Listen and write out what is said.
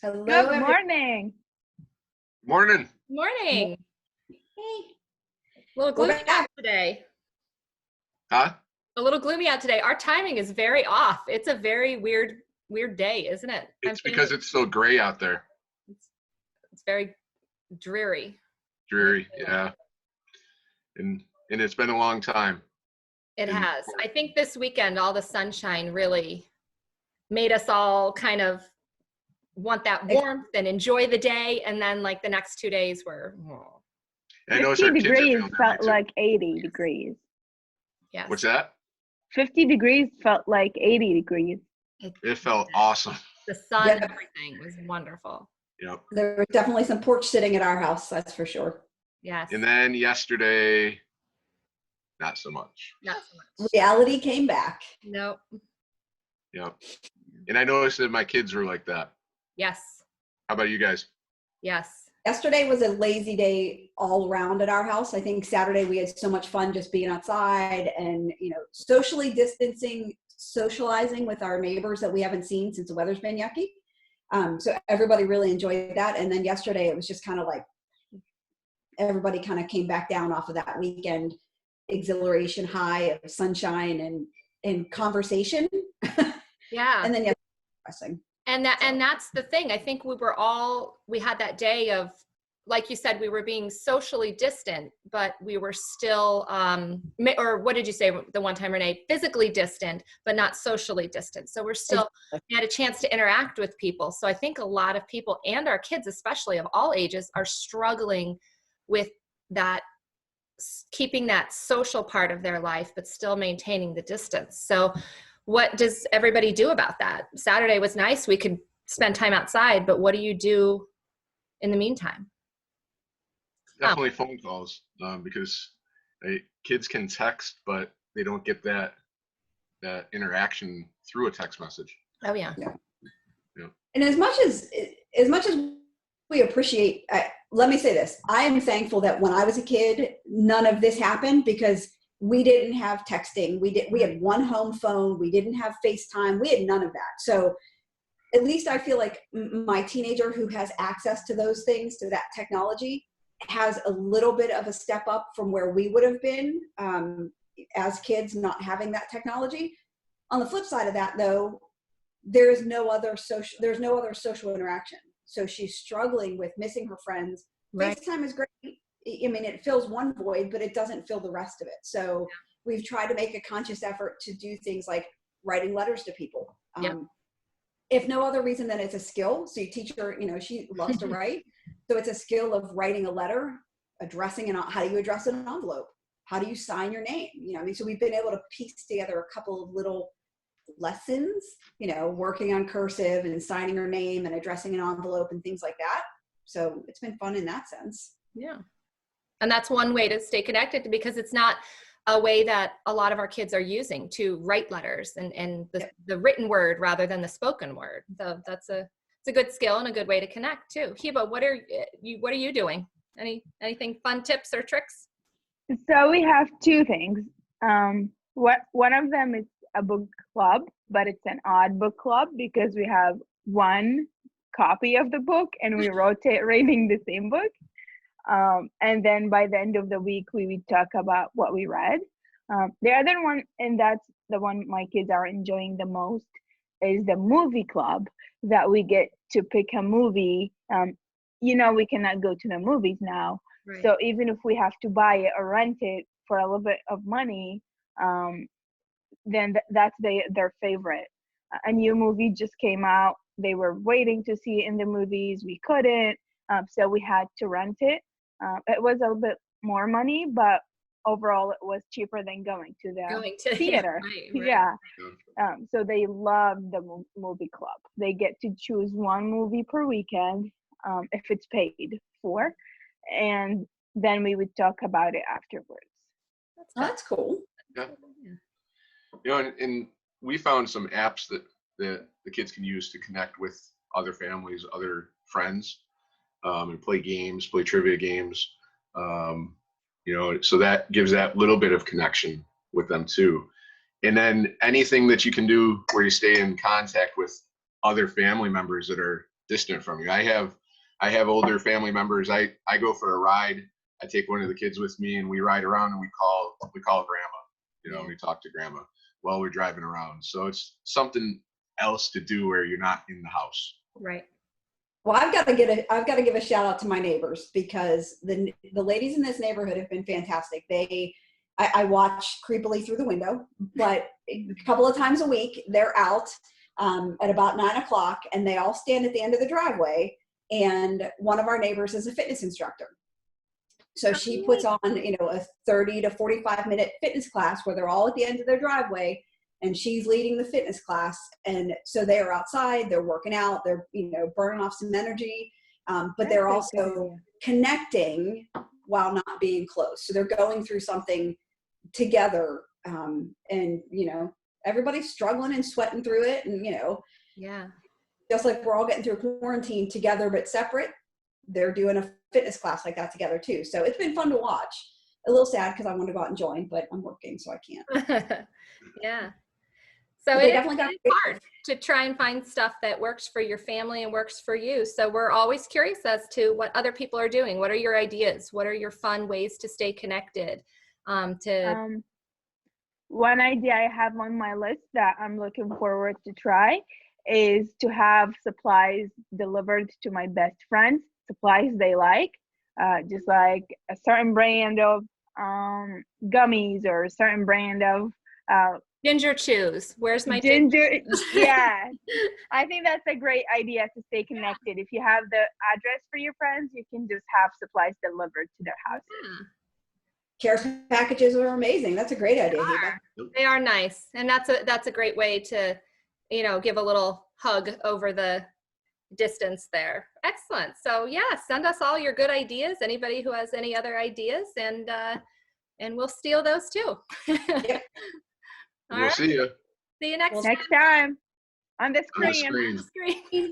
Hello, Good morning. Morning. Morning. Hey. A little gloomy out today. Huh? A little gloomy out today. Our timing is very off. It's a very weird day, isn't it? It's because it's so gray out there. It's very dreary. Dreary, yeah. And it's been a long time. It has. I think this weekend, all the sunshine really made us all kind of want that warmth and enjoy the day. And then like the next 2 days were, oh. 50 degrees felt like 80 degrees. Yes. What's that? 50 degrees felt like 80 degrees. It felt awesome. The sun and everything was wonderful. Yep. There was definitely some porch sitting at our house, that's for sure. Yes. And then yesterday, not so much. Not so much. Reality came back. Nope. Yep. And I noticed that my kids were like that. Yes. How about you guys? Yes. Yesterday was a lazy day all around at our house. I think Saturday we had so much fun just being outside and, socially distancing, socializing with our neighbors that we haven't seen since the weather's been yucky. So everybody really enjoyed that. And then yesterday it was just kind of like everybody kind of came back down off of that weekend exhilaration high of sunshine and conversation. Yeah. And then depressing. And that's the thing. I think we had that day of, like you said, we were being socially distant, but we were still, or what did you say the one time, Renee? Physically distant, but not socially distant. So we had a chance to interact with people. So I think a lot of people and our kids, especially of all ages, are struggling with that, keeping that social part of their life, but still maintaining the distance. So what does everybody do about that? Saturday was nice. We could spend time outside, but what do you do in the meantime? Definitely phone calls, because kids can text, but they don't get that interaction through a text message. Oh yeah. And as much as we appreciate, let me say this, I am thankful that when I was a kid, none of this happened because we didn't have texting. We had one home phone. We didn't have FaceTime. We had none of that. So at least I feel like my teenager who has access to those things, to that technology, has a little bit of a step up from where we would have been as kids not having that technology. On the flip side of that, though, there's no other social interaction. So she's struggling with missing her friends. Right. FaceTime is great. I mean, it fills one void, but it doesn't fill the rest of it. So we've tried to make a conscious effort to do things like writing letters to people. If no other reason than it's a skill. So you teach her, she loves to write. So it's a skill of writing a letter, how do you address an envelope? How do you sign your name? So we've been able to piece together a couple of little lessons, working on cursive and signing her name and addressing an envelope and things like that. So it's been fun in that sense. Yeah. And that's one way to stay connected, because it's not a way that a lot of our kids are using to write letters and the written word rather than the spoken word. So it's a good skill and a good way to connect too. Hiba, what are you doing? Anything fun tips or tricks? So we have two things. One of them is a book club, but it's an odd book club because we have one copy of the book and we rotate reading the same book. And then by the end of the week, we would talk about what we read. The other one, and that's the one my kids are enjoying the most, is the movie club, that we get to pick a movie. We cannot go to the movies now. Right. So even if we have to buy it or rent it for a little bit of money, then that's their favorite. A new movie just came out. They were waiting to see it in the movies. We couldn't, so we had to rent it. It was a little bit more money, but overall it was cheaper than going to the theater. Right. Yeah. So they love the movie club. They get to choose one movie per weekend, if it's paid for, and then we would talk about it afterwards. That's cool. Yeah. And we found some apps that the kids can use to connect with other families, other friends, and play games, play trivia games. So that gives that little bit of connection with them too. And then anything that you can do where you stay in contact with other family members that are distant from you. I have older family members. I go for a ride. I take one of the kids with me, and we ride around, and we call grandma. You know, and we talk to grandma while we're driving around. So it's something else to do where you're not in the house. Right. Well, I've got to give a shout out to my neighbors, because the ladies in this neighborhood have been fantastic. I watch creepily through the window, but a couple of times a week they're out at about 9 o'clock, and they all stand at the end of the driveway. And one of our neighbors is a fitness instructor. So she puts on, a 30 to 45 minute fitness class where they're all at the end of their driveway, and she's leading the fitness class. And so they are outside, they're working out, they're, burning off some energy, but they're also connecting while not being close. So they're going through something together, and, everybody's struggling and sweating through it. And, yeah, just like we're all getting through quarantine together, but separate, they're doing a fitness class like that together too. So it's been fun to watch. A little sad because I want to go out and join, but I'm working, so I can't. Yeah. So They it definitely is hard to try and find stuff that works for your family and works for you. So we're always curious as to what other people are doing. What are your ideas? What are your fun ways to stay connected? One idea I have on my list that I'm looking forward to try is to have supplies delivered to my best friends, supplies they like, just like a certain brand of gummies or a certain brand of Ginger chews. Where's my ginger? Yeah, I think that's a great idea to stay connected. If you have the address for your friends, you can just have supplies delivered to their houses. Yeah. Care packages are amazing. That's a great idea, Heba. They are nice. And that's a great way to, give a little hug over the distance there. Excellent. So yeah, send us all your good ideas. Anybody who has any other ideas, and we'll steal those too. Yep. We'll see you. See you next Next time on the screen. On the screen.